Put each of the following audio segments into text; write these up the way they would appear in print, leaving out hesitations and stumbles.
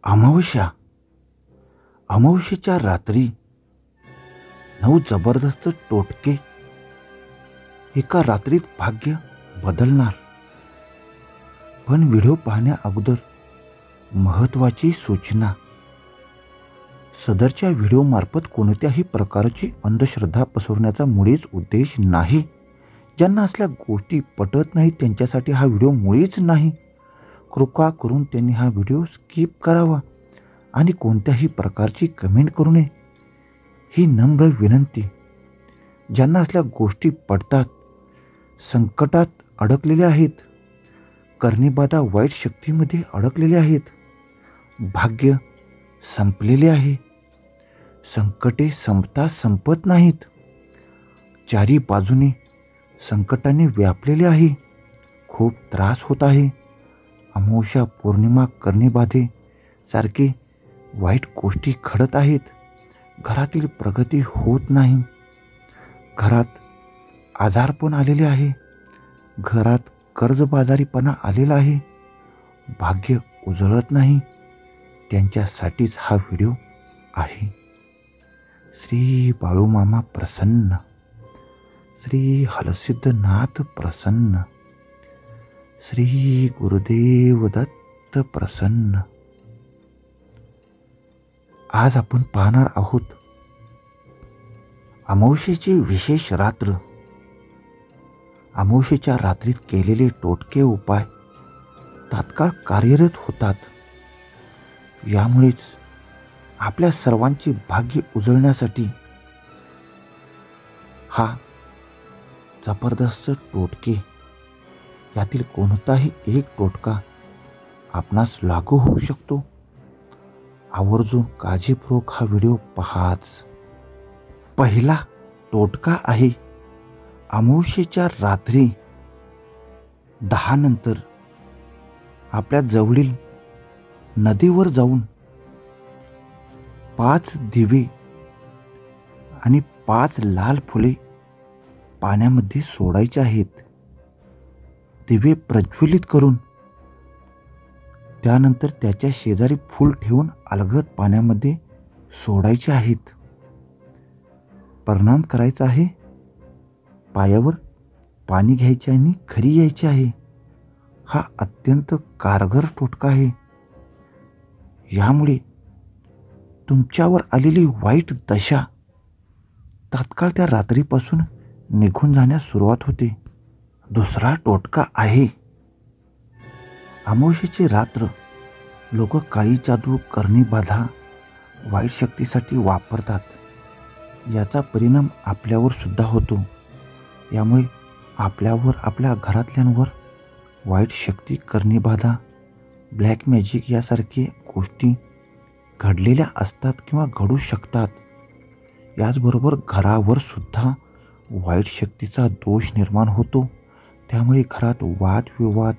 अमावस्या. अमावस्येच्या रात्री 9 जबरदस्त टोटके एका रात्रीत भाग्य बदलणार. पण व्हिडिओ पाहण्या अगोदर महत्त्वाची सूचना. सदरच्या व्हिडिओमार्फत कोणत्याही प्रकारची अंधश्रद्धा पसरवण्याचा मुळीच उद्देश नाही. ज्यांना असल्या गोष्टी पटत नाहीत त्यांच्यासाठी हा व्हिडिओ मुळीच नाही. कृपा करून त्यांनी हा व्हिडिओ स्किप करावा आणि कोणत्याही प्रकारची कमेंट करू नये ही नम्र विनंती. ज्यांना असल्या गोष्टी पडतात, संकटात अडकलेले आहेत, करणीबाधा वाईट शक्तीमध्ये अडकलेले आहेत, भाग्य संपलेले आहे, संकटे संपता संपत नाहीत, चारी बाजूने संकटाने व्यापलेले आहे, खूप त्रास होत आहे, अमावस्या पौर्णिमा करणीबाधे सारखे वाईट गोष्टी घडत आहेत, घरातील प्रगती होत नाही, घरात आजारपण आलेले आहे, घरात कर्जबाजारीपणा आलेला आहे, भाग्य उजळत नाही, त्यांच्यासाठीच हा व्हिडिओ आहे. श्री बाळूमामा प्रसन्न, श्री हलसिद्धनाथ प्रसन्न, श्री गुरुदेव दत्त प्रसन्न. आज आपण पाहणार आहोत अमावस्येची विशेष रात्र. अमावस्येच्या रात्रीत केलेले टोटके उपाय तात्काळ कार्यरत होतात. यामुळेच आपल्या सर्वांचे भाग्य उजळण्यासाठी हा जबरदस्त टोटके, यातील कोणताही एक टोटका आपणास लागू होऊ शकतो. आवर्जून काळजीपूर्वक हा व्हिडिओ पहाच. पहिला टोटका आहे अमावस्येच्या रात्री 10 नंतर आपल्या जवळील नदीवर जाऊन 5 दिवे आणि 5 लाल फुले पाण्यामध्ये सोडायचे आहेत. दिवे प्रज्वलित करून त्यानंतर त्याच्या शेजारी फूल ठेवून अलगद पाण्यामध्ये सोडायचे आहेत. प्रणाम करायचा आहे, पायावर पाणी घ्यायचे आणि घरी यायचे आहे. हा अत्यंत कारगर टोटका आहे. यामुळे तुमच्यावर आलेली वाईट दशा तात्काळ त्या रात्रीपासून निघून जाण्यास सुरुवात होते. दुसरा टोटका आहे अमावस्येची रात्र लोक काळी जादू, करणीबाधा, वाईट शक्तीसाठी वापरतात. याचा परिणाम आपल्यावर सुद्धा होतो. यामुळे आपल्यावर, आपल्या घरातल्यांवर वाईट शक्ती, करणीबाधा, ब्लॅक मॅजिक यासारखे गोष्टी घडलेल्या असतात किंवा घडू शकतात. याचबरोबर घरावर सुद्धा वाईट शक्तीचा दोष निर्माण होतो. त्यामुळे घरात वादविवाद,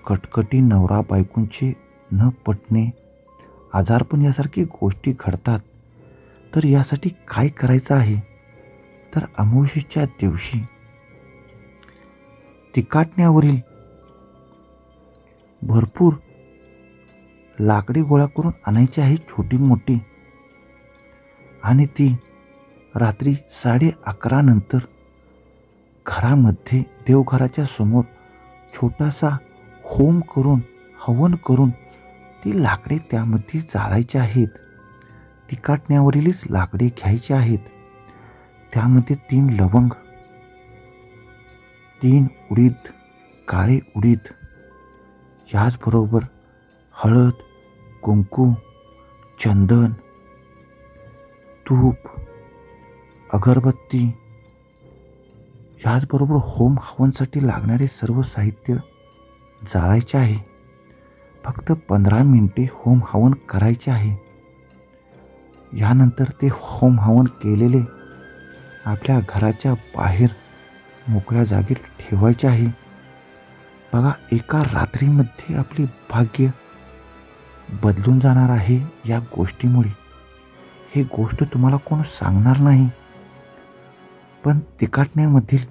कटकटी, नवरा बायकोंचे न पटणे, आजारपण यासारखी गोष्टी घडतात. तर यासाठी काय करायचं आहे, तर अमावस्येच्या दिवशी तिकाटण्यावरील भरपूर लाकडे गोळा करून आणायची आहे, छोटी मोठी, आणि ती रात्री 11:30 नंतर घरामध्ये देवघराच्या समोर छोटासा होम करून, हवन करून ती लाकडे त्यामध्ये जाळायची आहेत. तिकाटण्यावरीलच लाकडे घ्यायची आहेत. त्यामध्ये 3 लवंग, 3 उडीद, काळे उडीद, याचबरोबर हळद, कुंकू, चंदन, तूप, अगरबत्ती, याचबरोबर होम हवनसाठी लागणारे सर्व साहित्य जाळायचे आहे. फक्त 15 मिनिटे होम हवन करायचे आहे. यानंतर ते होम हवन केलेले आपल्या घराच्या बाहेर मोकळ्या जागेत ठेवायचे आहे. बघा, एका रात्रीमध्ये आपले भाग्य बदलून जाणार आहे या गोष्टीमुळे. ही गोष्ट तुम्हाला कोण सांगणार नाही. पण तिकाटण्यामधील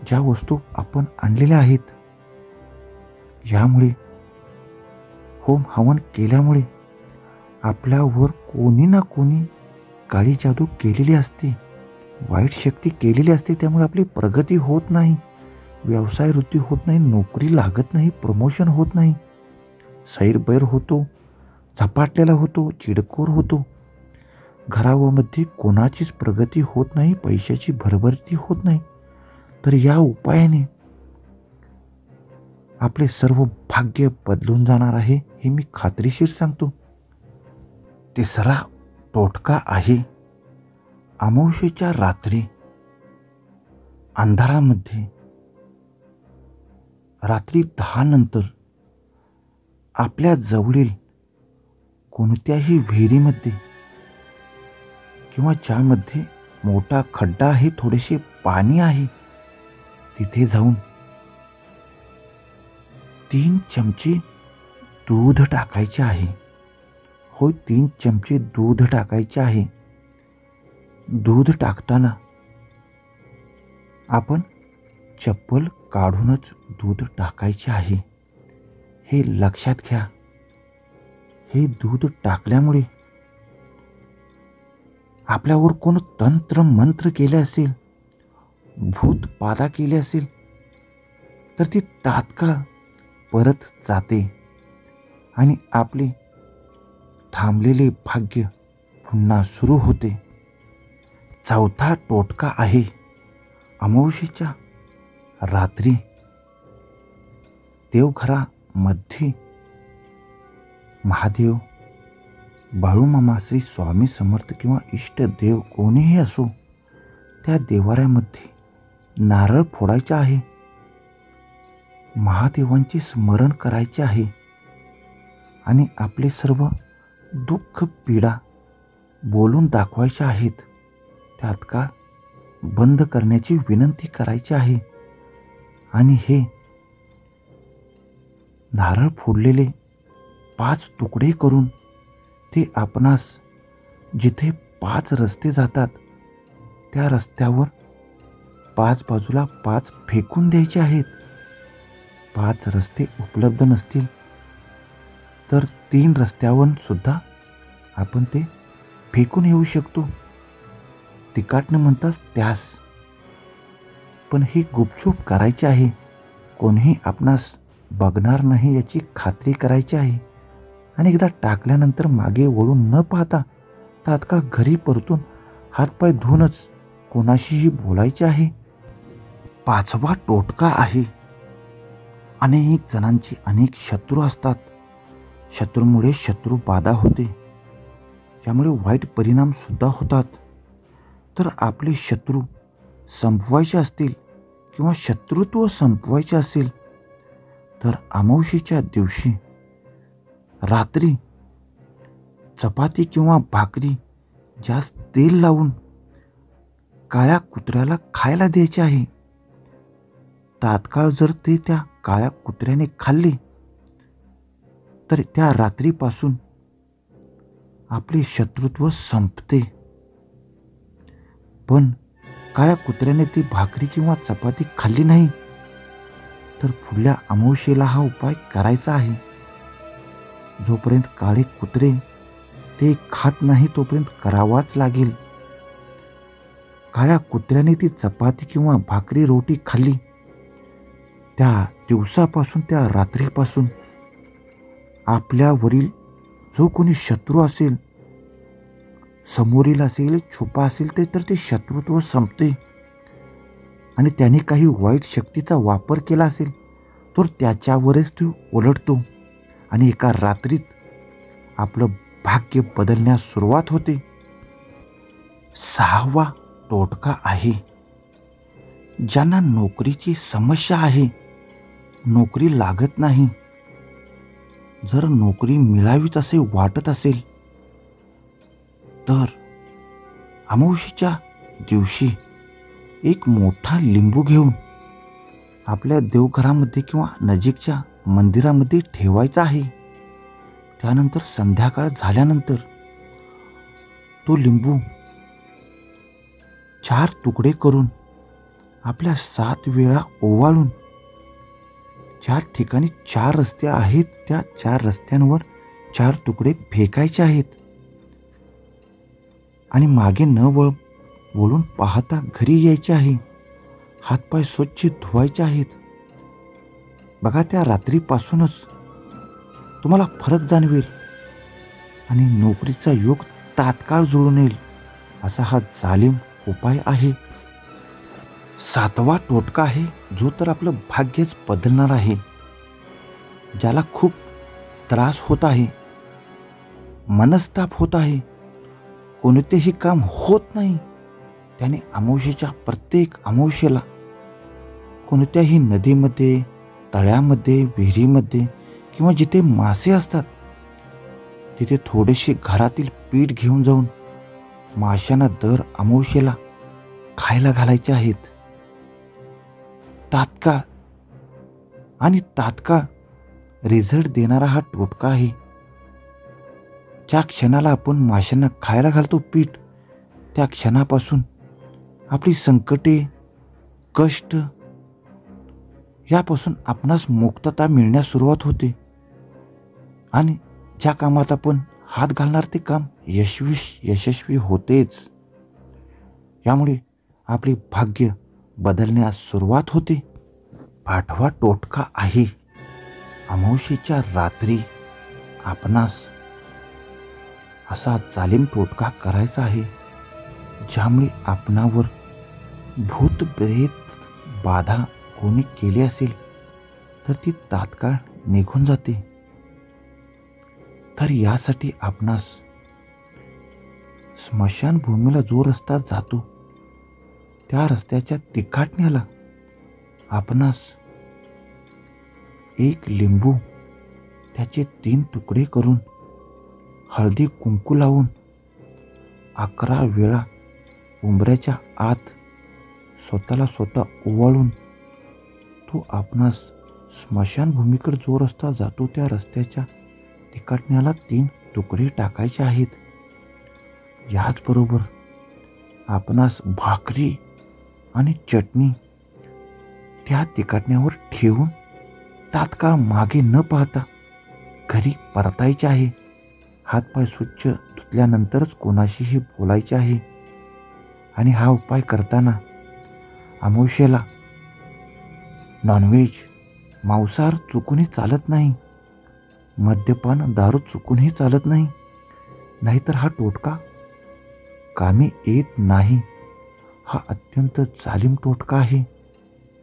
ज्या वस्तू आपण आणलेल्या आहेत, यामुळे होम हवन केल्यामुळे आपल्यावर कोणी ना कोणी काळी जादू केलेली असते, वाईट शक्ती केलेली असते. त्यामुळे आपली प्रगती होत नाही, व्यवसाय वृद्धी होत नाही, नोकरी लागत नाही, प्रमोशन होत नाही, सैरभैर होतो, झपाटलेला होतो, चिडखोर होतो. घरामध्ये कोणाचीच प्रगती होत नाही, पैशाची भरभरती होत नाही. तर या उपायाने आपले सर्व भाग्य बदलून जाणार आहे, हे मी खात्रीशीर सांगतो. तिसरा टोटका आहे, अमावस्येच्या रात्री अंधारामध्ये रात्री 10 नंतर आपल्या जवळील कोणत्याही विहिरीमध्ये किंवा ज्यामध्ये मोठा खड्डा आहे, थोडेसे पाणी आहे, तिथे जाऊन 3 चमचे दूध टाकायचे आहे. होय, 3 चमचे दूध टाकायचे आहे. दूध टाकताना आपण चप्पल काढूनच दूध टाकायचे आहे, हे लक्षात घ्या. हे दूध टाकल्यामुळे आपल्यावर कोण तंत्र मंत्र केले असेल, भूत बाधा केली असेल, तर ती तात्काळ परत जाते आणि आपले थांबलेले भाग्य पुन्हा सुरू होते. चौथा टोटका आहे, अमावस्येच्या रात्री देवघरामध्ये महादेव, बाळूमामा, श्री स्वामी समर्थ किंवा इष्टदेव कोणीही असो, त्या देवाऱ्यामध्ये नारळ फोडायचा आहे, महादेवांचे स्मरण करायचे आहे आणि आपले सर्व दुःख पीडा बोलून दाखवायच्या आहेत. तात्काळ बंद करण्याची विनंती करायची आहे आणि हे नारळ फोडलेले 5 तुकडे करून ते आपणास जिथे 5 रस्ते जातात त्या रस्त्यावर 5 बाजूला 5 फेकून द्यायचे आहेत. 5 रस्ते उपलब्ध नसतील तर 3 रस्त्यावर सुद्धा आपण ते फेकून येऊ शकतो. तिकाटने म्हणतात त्यास. पण ही गुपचूप करायची आहे, कोणीही आपणास बघणार नाही याची खात्री करायची आहे. आणि एकदा टाकल्यानंतर मागे वळून न पाहता तात्काळ घरी परतून हातपाय धुवूनच कोणाशीही बोलायचे आहे. 5वा टोटका आहे, अनेक जणांची अनेक शत्रू असतात. शत्रूमुळे शत्रू बाधा होते, यामुळे वाईट परिणाम सुद्धा होतात. तर आपले शत्रू संपवायचे असतील किंवा शत्रुत्व संपवायचे असेल तर अमावस्येच्या दिवशी रात्री चपाती किंवा भाकरी जास्त तेल लावून काळ्या कुत्र्याला खायला द्यायचे आहे. तात्काळ जर ते त्या काळ्या कुत्र्याने खाल्ले तर त्या रात्रीपासून आपले शत्रुत्व संपते. पण काळ्या कुत्र्याने ती भाकरी किंवा चपाती खाल्ली नाही तर पुढल्या अमावस्येला हा उपाय करायचा आहे. जोपर्यंत काळे कुत्रे ते खात नाही तोपर्यंत करावाच लागेल. काळ्या कुत्र्याने ती चपाती किंवा भाकरी रोटी खाल्ली, त्या दिवसापासून त्या रात्रीपासून आपल्यावरील जो कोणी शत्रू असेल, समोरील असेल, छुपा असेल, तर ते शत्रुत्व संपते. आणि त्याने काही वाईट शक्तीचा वापर केला असेल तर त्याच्यावरच तो उलटतो आणि एका रात्रीत आपलं भाग्य बदलण्यास सुरुवात होते. 6वा टोटका आहे, ज्यांना नोकरीची समस्या आहे, नोकरी लागत नाही, जर नोकरी मिळावीच असे वाटत असेल तर अमावस्येच्या दिवशी एक मोठा लिंबू घेऊन आपल्या देवघरामध्ये किंवा नजीकच्या मंदिरामध्ये ठेवायचा आहे. त्यानंतर संध्याकाळ झाल्यानंतर तो लिंबू 4 तुकडे करून आपल्या 7 वेळा ओवाळून ज्या ठिकाणी 4 रस्ते आहेत त्या 4 रस्त्यांवर 4 तुकडे फेकायचे आहेत आणि मागे न वळून पाहता घरी यायचे आहे. हातपाय स्वच्छ धुवायचे आहेत. बघा, त्या रात्रीपासूनच तुम्हाला फरक जाणवेल आणि नोकरीचा योग तात्काळ जुळून येईल. असा हा जालिम उपाय आहे. 7वा टोटका आहे जो तर आपलं भाग्यच बदलणार आहे. ज्याला खूप त्रास होत आहे, मनस्ताप होत आहे, कोणतेही काम होत नाही, त्याने अमावस्येच्या प्रत्येक अमावस्येला कोणत्याही नदीमध्ये, तळ्यामध्ये, विहिरीमध्ये किंवा जिथे मासे असतात तिथे थोडेसे घरातील पीठ घेऊन जाऊन माशांना दर अमावस्येला खायला घालायचे आहेत. तात्काळ रिझल्ट देणारा हा टोटका आहे. ज्या क्षणाला आपण माशांना खायला घालतो पीठ, त्या क्षणापासून आपली संकटे, कष्ट यापासून आपणास मुक्तता मिळण्यास सुरुवात होते आणि ज्या कामात आपण हात घालणार ते काम यशस्वी होतेच. यामुळे आपले भाग्य बदलण्यास सुरुवात होते. 8वा टोटका आहे, अमावस्येच्या रात्री आपणास असा जालिम टोटका करायचा आहे ज्यामुळे आपणावर भूत प्रेत बाधा कोणी केली असेल तर ती तात्काळ निघून जाते. तर यासाठी आपणास स्मशानभूमीला जो रस्ता जातो त्या रस्त्याच्या तिकाटण्याला आपणास एक लिंबू त्याचे 3 तुकडे करून हळदी कुंकू लावून 11 वेळा उंबऱ्याच्या आत स्वतःला ओवाळून तो आपणास स्मशानभूमीकडे जो रस्ता जातो त्या रस्त्याच्या तिकाटण्याला 3 तुकडे टाकायचे आहेत. याचबरोबर आपणास भाकरी आणि चटणी त्या तिकाटण्यावर ठेवून तात्काळ मागे न पाहता घरी परतायचे आहे. हातपाय स्वच्छ धुतल्यानंतरच कोणाशीही बोलायचे आहे. आणि हा उपाय करताना अमावस्येला नॉनव्हेज, मांसाहार चुकूनही चालत नाही, मद्यपान, दारू चुकूनही चालत नाही, नाहीतर हा टोटका कामी येत नाही. हा अत्यंत जालिम टोटका आहे.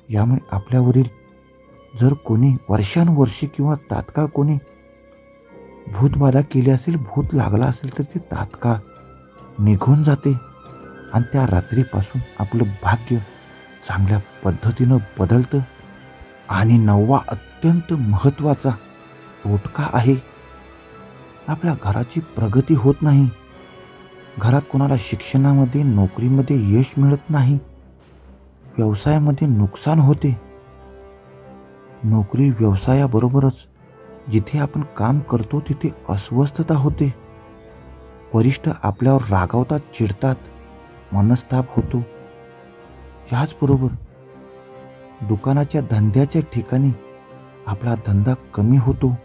यामुळे आपल्यावरील जर कोणी वर्षानुवर्षे किंवा तात्काळ कोणी भूतबाधा केली असेल, भूत लागला असेल तर ते तात्काळ निघून जाते आणि त्या रात्रीपासून आपलं भाग्य चांगल्या पद्धतीनं बदलतं. आणि 9वा अत्यंत महत्त्वाचा टोटका आहे, आपल्या घराची प्रगती होत नाही, घरात कोणाला शिक्षणामध्ये, नोकरीमध्ये यश मिळत नाही, व्यवसायामध्ये नुकसान होते, नोकरी व्यवसायाबरोबरच जिथे आपण काम करतो तिथे अस्वस्थता होते, वरिष्ठ आपल्यावर रागावतात, चिडतात, मनस्ताप होतो. याचबरोबर दुकानाच्या धंद्याच्या ठिकाणी आपला धंदा कमी होतो,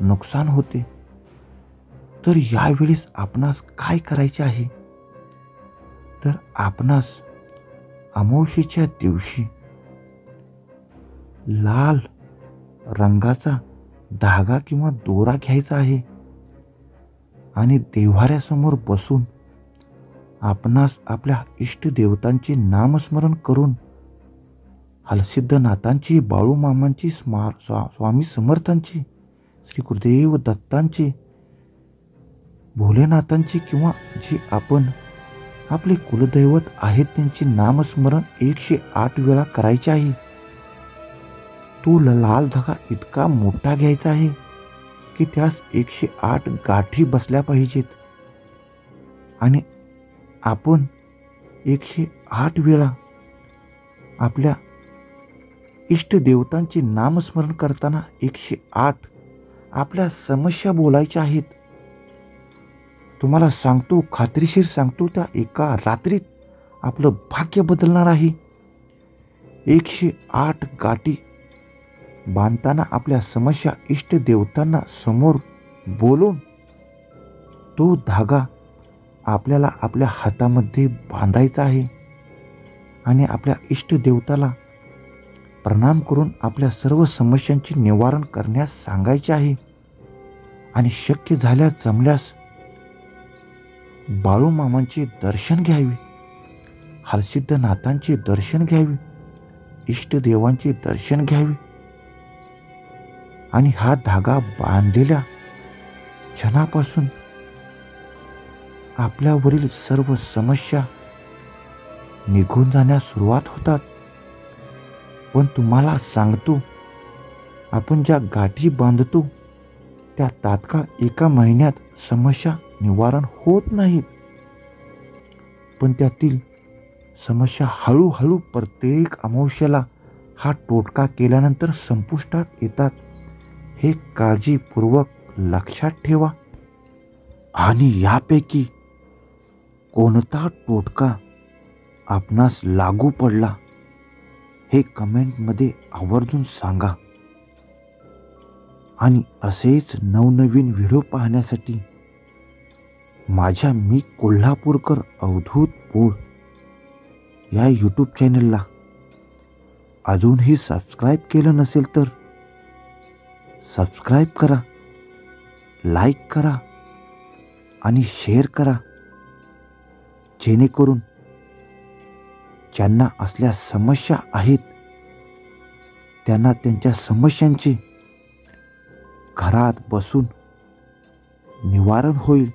नुकसान होते. तर यावेळेस आपणास काय करायचे आहे, तर आपणास अमावस्येच्या दिवशी लाल रंगाचा धागा किंवा दोरा घ्यायचा आहे आणि देव्हाऱ्यासमोर बसून आपणास आपल्या इष्टदेवतांचे नामस्मरण करून हलसिद्धनाथांची, बाळूमामांची, स्वामी समर्थांची, श्री गुरुदेव दत्तांची, भोलेनाथांची किंवा जे आपण आपले कुलदैवत आहेत त्यांचे नामस्मरण 108 वेळा करायचे आहे. तो लाल धागा इतका मोठा घ्यायचा आहे की त्यास 108 गाठी बसल्या पाहिजेत आणि आपण 108 वेळा आपल्या इष्टदेवतांचे नामस्मरण करताना 108 आपल्या समस्या बोलायच्या आहेत. तुम्हाला सांगतो, खात्रीशीर सांगतो, त्या एका रात्रीत आपलं भाग्य बदलणार आहे. 108 गाठी बांधताना आपल्या समस्या इष्ट देवतांना समोर बोलून तो धागा आपल्याला आपल्या हातामध्ये बांधायचा आहे आणि आपल्या इष्ट देवताला प्रणाम करून आपल्या सर्व समस्यांचे निवारण करण्यास सांगायचे आहे. आणि शक्य झाल्यास जमल्यास बाळूमामांचे दर्शन घ्यावे, हरसिद्धनाथांचे दर्शन घ्यावे, इष्टदेवांचे दर्शन घ्यावे आणि हा धागा बांधलेल्या क्षणापासून आपल्यावरील सर्व समस्या निघून जाण्यास सुरुवात होतात. पण तुम्हाला सांगतो, आपण ज्या गाठी बांधतो त्या तात्काळ 1 महिन्यात समस्या निवारण होत नाहीत, पण त्यातील समस्या हळूहळू प्रत्येक अमावस्येला हा टोटका केल्यानंतर संपुष्टात येतात. हे काळजीपूर्वक लक्षात ठेवा. आणि यापैकी कोणता टोटका आपणास लागू पडला हे कमेंटमध्ये आवर्जून सांगा. आणि असेच नवनवीन व्हिडिओ पाहण्यासाठी माझ्या मी कोल्हापूरकर अवधूत पोळ या यूट्यूब चॅनलला अजूनही सबस्क्राईब केलं नसेल तर सबस्क्राईब करा, लाईक करा आणि शेअर करा, जेणेकरून ज्यांना असल्या समस्या आहेत त्यांना त्यांच्या समस्यांचे घरात बसून निवारण होईल.